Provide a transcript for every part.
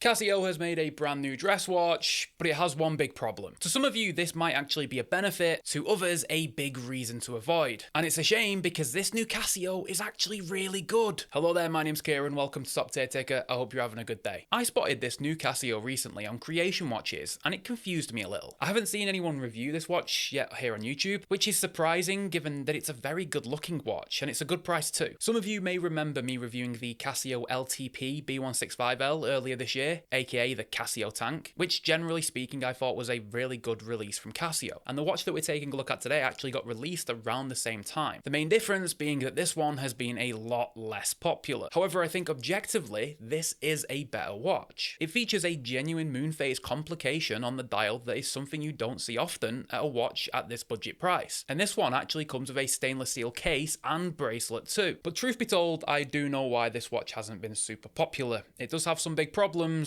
Casio has made a brand new dress watch, but it has one big problem. To some of you, this might actually be a benefit, to others, a big reason to avoid. And it's a shame because this new Casio is actually really good. Hello there, my name's Kieran, welcome to Top Tier Ticker, I hope you're having a good day. I spotted this new Casio recently on Creation Watches, and it confused me a little. I haven't seen anyone review this watch yet here on YouTube, which is surprising given that it's a very good looking watch, and it's a good price too. Some of you may remember me reviewing the Casio MTP-M105D earlier this year, aka the Casio tank, which generally speaking I thought was a really good release from Casio. And the watch that we're taking a look at today actually got released around the same time. The main difference being that this one has been a lot less popular. However, I think objectively, this is a better watch. It features a genuine moon phase complication on the dial that is something you don't see often at a watch at this budget price. And this one actually comes with a stainless steel case and bracelet too. But truth be told, I do know why this watch hasn't been super popular. It does have some big problems.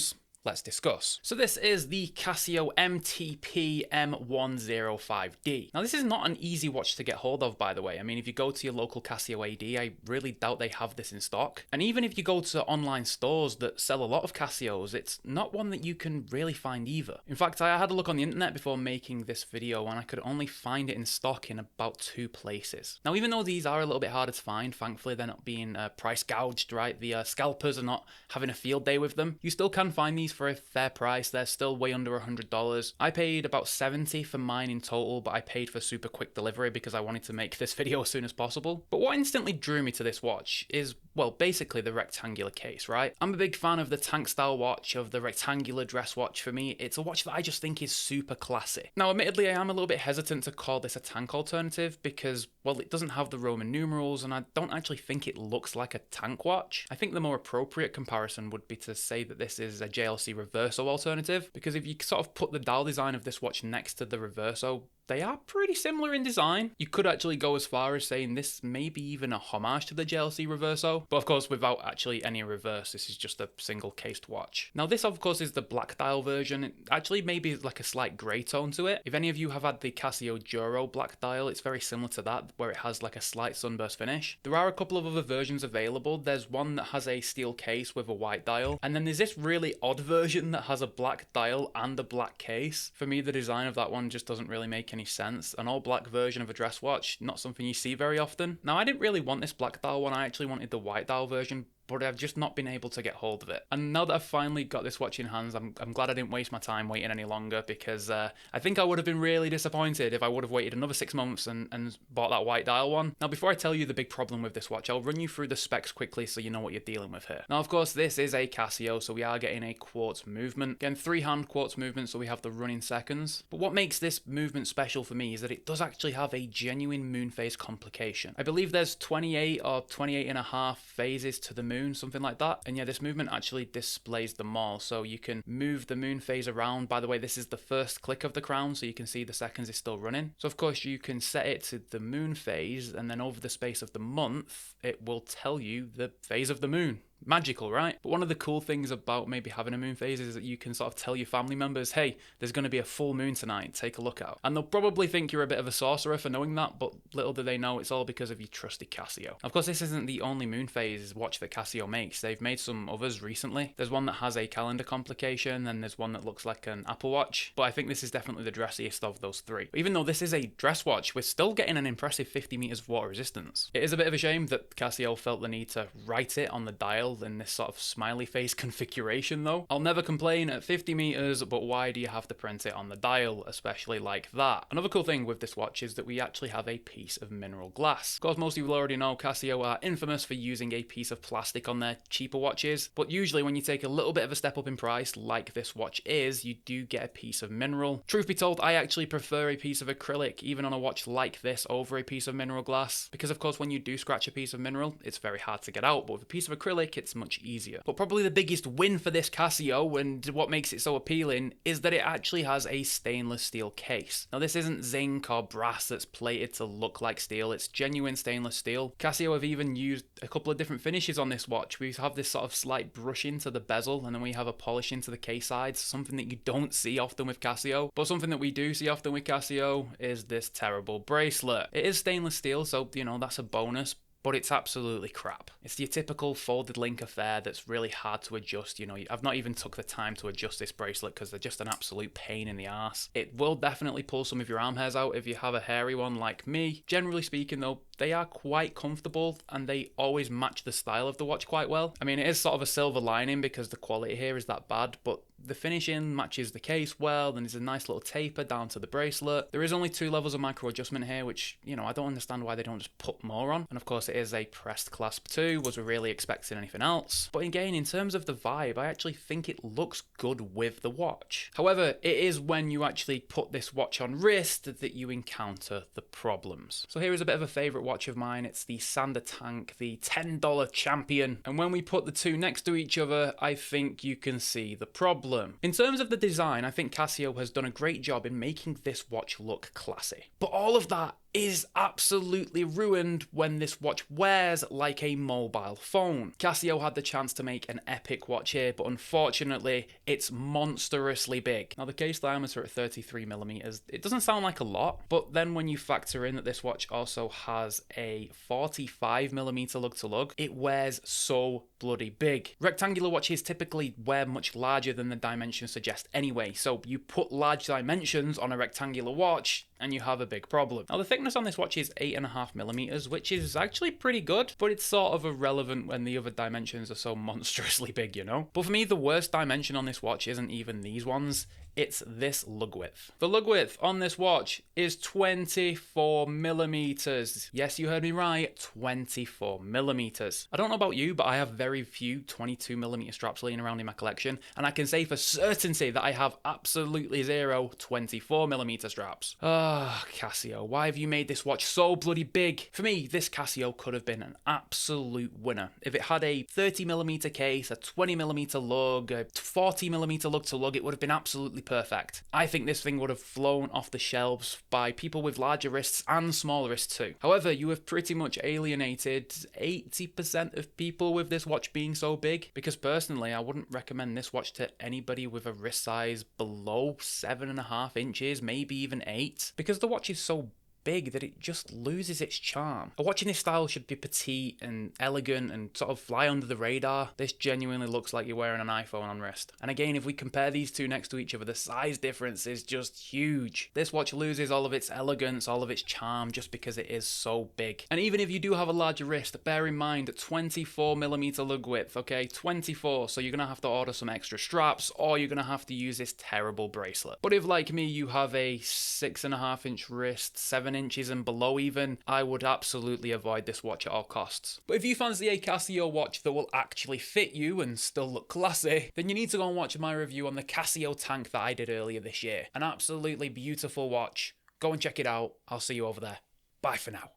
Let's discuss. So this is the Casio MTP-M105D. Now this is not an easy watch to get hold of, by the way. I mean, if you go to your local Casio AD, I really doubt they have this in stock. And even if you go to online stores that sell a lot of Casios, it's not one that you can really find either. In fact, I had a look on the internet before making this video and I could only find it in stock in about 2 places. Now, even though these are a little bit harder to find, thankfully they're not being price gouged, right? The scalpers are not having a field day with them. You still can find these for a fair price. They're still way under $100. I paid about $70 for mine in total, but I paid for super quick delivery because I wanted to make this video as soon as possible. But what instantly drew me to this watch is, well, basically the rectangular case, right? I'm a big fan of the tank style watch, of the rectangular dress watch. For me, it's a watch that I just think is super classy. Now, admittedly, I am a little bit hesitant to call this a tank alternative because, well, it doesn't have the Roman numerals and I don't actually think it looks like a tank watch. I think the more appropriate comparison would be to say that this is a JLC Reverso alternative, because if you sort of put the dial design of this watch next to the Reverso, they are pretty similar in design. You could actually go as far as saying this may be even a homage to the JLC Reverso, but of course without actually any reverse. This is just a single cased watch. Now this of course is the black dial version. It actually maybe like a slight grey tone to it. If any of you have had the Casio Duro black dial, it's very similar to that, where it has like a slight sunburst finish. There are a couple of other versions available. There's one that has a steel case with a white dial, and then there's this really odd version that has a black dial and a black case. For me, the design of that one just doesn't really make any sense. An all black version of a dress watch, not something you see very often. Now, I didn't really want this black dial one. I actually wanted the white dial version, but I've just not been able to get hold of it. And now that I've finally got this watch in hands, I'm glad I didn't waste my time waiting any longer, because I think I would have been really disappointed if I would have waited another 6 months and bought that white dial one. Now, before I tell you the big problem with this watch, I'll run you through the specs quickly so you know what you're dealing with here. Now, of course, this is a Casio, so we are getting a quartz movement. Again, 3-hand quartz movement, so we have the running seconds. But what makes this movement special for me is that it does actually have a genuine moon phase complication. I believe there's 28 or 28 and a half phases to the moon, something like that. And yeah, this movement actually displays them all, so you can move the moon phase around. By the way, this is the first click of the crown, so you can see the seconds is still running. So of course you can set it to the moon phase, and then over the space of the month it will tell you the phase of the moon. Magical, right? But one of the cool things about maybe having a moon phase is that you can sort of tell your family members, hey, there's going to be a full moon tonight, take a look out. And they'll probably think you're a bit of a sorcerer for knowing that, but little do they know it's all because of your trusty Casio. Of course, this isn't the only moon phase watch that Casio makes. They've made some others recently. There's one that has a calendar complication, and there's one that looks like an Apple Watch, but I think this is definitely the dressiest of those 3. But even though this is a dress watch, we're still getting an impressive 50 meters of water resistance. It is a bit of a shame that Casio felt the need to write it on the dial in this sort of smiley face configuration though. I'll never complain at 50 meters, but why do you have to print it on the dial, especially like that? Another cool thing with this watch is that we actually have a piece of mineral glass. Of course, most of you will already know Casio are infamous for using a piece of plastic on their cheaper watches, but usually when you take a little bit of a step up in price, like this watch is, you do get a piece of mineral. Truth be told, I actually prefer a piece of acrylic, even on a watch like this, over a piece of mineral glass, because of course when you do scratch a piece of mineral, it's very hard to get out, but with a piece of acrylic, it's much easier. But probably the biggest win for this Casio, and what makes it so appealing, is that it actually has a stainless steel case. Now this isn't zinc or brass that's plated to look like steel, it's genuine stainless steel. Casio have even used a couple of different finishes on this watch. We have this sort of slight brush into the bezel, and then we have a polish into the case sides, something that you don't see often with Casio. But something that we do see often with Casio is this terrible bracelet. It is stainless steel, so you know, that's a bonus. but it's absolutely crap. It's your typical folded link affair that's really hard to adjust. You know, I've not even took the time to adjust this bracelet because they're just an absolute pain in the arse. It will definitely pull some of your arm hairs out if you have a hairy one like me. Generally speaking though, they are quite comfortable and they always match the style of the watch quite well. I mean, it is sort of a silver lining because the quality here is that bad, but the finishing matches the case well, and there's a nice little taper down to the bracelet. There is only 2 levels of micro adjustment here, which, you know, I don't understand why they don't just put more on. And of course it is a pressed clasp too, was we really expecting anything else? But again, in terms of the vibe, I actually think it looks good with the watch. However, it is when you actually put this watch on wrist that you encounter the problems. So here is a bit of a favourite watch of mine. It's the Sander Tank, the $10 champion. And when we put the two next to each other, I think you can see the problem. In terms of the design, I think Casio has done a great job in making this watch look classy. But all of that is absolutely ruined when this watch wears like a mobile phone. Casio had the chance to make an epic watch here, but unfortunately, it's monstrously big. Now the case diameter at 33mm, it doesn't sound like a lot, but then when you factor in that this watch also has a 45mm lug to lug, it wears so bloody big. Rectangular watches typically wear much larger than the dimensions suggest anyway, so you put large dimensions on a rectangular watch and you have a big problem. Now the thickness on this watch is 8.5mm, which is actually pretty good, but it's sort of irrelevant when the other dimensions are so monstrously big, you know? But for me, the worst dimension on this watch isn't even these ones, it's this lug width. The lug width on this watch is 24mm. Yes, you heard me right, 24mm. I don't know about you, but I have very few 22mm straps laying around in my collection, and I can say for certainty that I have absolutely zero 24mm straps. Casio, why have you made this watch so bloody big? For me, this Casio could have been an absolute winner. If it had a 30mm case, a 20mm lug, a 40mm lug to lug, it would have been absolutely perfect. I think this thing would have flown off the shelves by people with larger wrists and smaller wrists too. However, you have pretty much alienated 80% of people with this watch being so big, because personally, I wouldn't recommend this watch to anybody with a wrist size below 7.5 inches, maybe even 8, because the watch is so big that it just loses its charm. A watch in this style should be petite and elegant and sort of fly under the radar. This genuinely looks like you're wearing an iPhone on wrist. And again, if we compare these two next to each other, the size difference is just huge. This watch loses all of its elegance, all of its charm, just because it is so big. And even if you do have a larger wrist, bear in mind 24mm lug width, okay? 24, so you're gonna have to order some extra straps, or you're gonna have to use this terrible bracelet. But if, like me, you have a 6.5 inch wrist, 7 inches and below even, I would absolutely avoid this watch at all costs. But if you fancy a Casio watch that will actually fit you and still look classy, then you need to go and watch my review on the Casio Tank that I did earlier this year. An absolutely beautiful watch. Go and check it out. I'll see you over there. Bye for now.